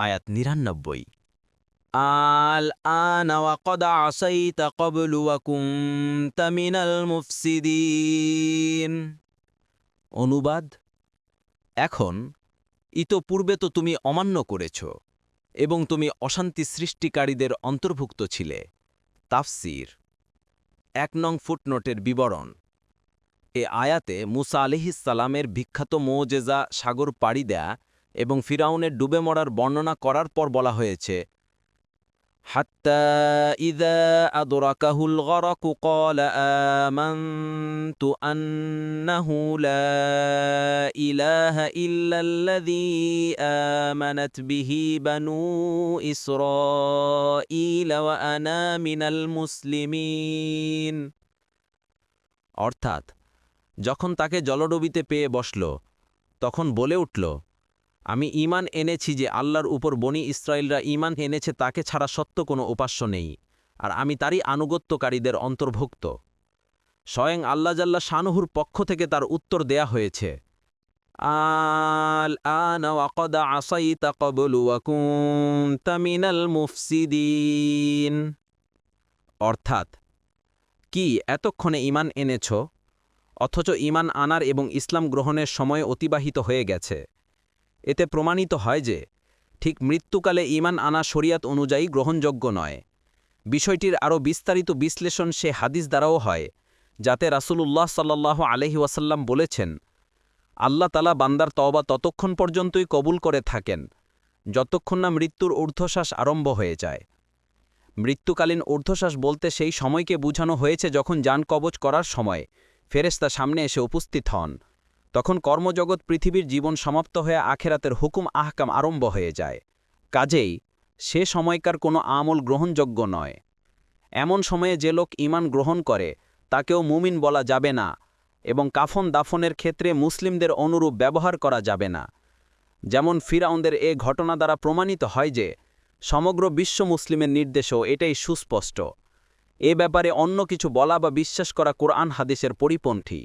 আয়াত ৯৯। আল আনা ওয়া কদ আসাইতা ক্বাবলু ওয়া কুনতা মিনাল মুফসিদিন। অনুবাদ: এখন ইতোপূর্বে তো তুমি অমান্য করেছ এবং তুমি অশান্তি সৃষ্টিকারীদের অন্তর্ভুক্ত ছিলে। তাফসীর ১ নং ফুটনোটের বিবরণ। এ আয়াতে মুসা আলাইহিসসালামের বিখ্যাত মুওজেজা সাগর পাড়ি দেয়া এবং ফিরাউনের ডুবে মরার বর্ণনা করার পর বলা হয়েছে, হাত্তা ইযা আদরাকাহুল গরাকু ক্বালা আমানতু আন্নাহু লা ইলাহা ইল্লাল্লাযী আমানাত বিহি বানু ইসরাঈল ওয়া আনা মিনাল মুসলিমিন। অর্থাৎ, যখন তাকে জলডুবিতে পেয়ে বসল, তখন বলে উঠল, আমি ঈমান এনেছি যে আল্লাহর উপর বনি ইসরায়েলরা ঈমান এনেছে তাকে ছাড়া সত্য কোনো উপাস্য নেই, আর আমি তারই আনুগত্যকারীদের অন্তর্ভুক্ত। স্বয়ং আল্লাহ জাল্লা শানহুর পক্ষ থেকে তার উত্তর দেয়া হয়েছে, আল আনা ওয়া কদ আসাইতা ক্বাবলু ওয়া কুনতা মিনাল মুফসিদিন। অর্থাৎ, কি এতক্ষণে ঈমান এনেছ, অথচ ঈমান আনার এবং ইসলাম গ্রহণের সময় অতিবাহিত হয়ে গেছে। এতে প্রমাণিত হয় যে ঠিক মৃত্যুকালে ঈমান আনা শরিয়াত অনুযায়ী গ্রহণযোগ্য নয়। বিষয়টির আরও বিস্তারিত বিশ্লেষণ সে হাদিস দ্বারাও হয়, যাতে রাসূলুল্লাহ সাল্লাল্লাহু আলাইহি ওয়াসাল্লাম বলেছেন, আল্লাহ তাআলা বান্দার তওবা ততক্ষণ পর্যন্তই কবুল করে থাকেন যতক্ষণ না মৃত্যুর ঊর্ধ্বশ্বাস আরম্ভ হয়ে যায়। মৃত্যুকালীন ঊর্ধ্বশ্বাস বলতে সেই সময়কে বোঝানো হয়েছে যখন জান কবজ করার সময় ফেরেশতা সামনে এসে উপস্থিত হন। তখন কর্মজগৎ পৃথিবীর জীবন সমাপ্ত হয়ে আখেরাতের হুকুম আহকাম আরম্ভ হয়ে যায়। কাজেই সে সময়কার কোনো আমল গ্রহণযোগ্য নয়। এমন সময়ে যে লোক ঈমান গ্রহণ করে তাকেও মুমিন বলা যাবে না, এবং কাফন দাফনের ক্ষেত্রে মুসলিমদের অনুরূপ ব্যবহার করা যাবে না। যেমন ফিরাউনদের এ ঘটনা দ্বারা প্রমাণিত হয় যে সমগ্র বিশ্ব মুসলিমের নির্দেশও এটাই সুস্পষ্ট। এ ব্যাপারে অন্য কিছু বলা বা বিশ্বাস করা কোরআন হাদিসের পরিপন্থী।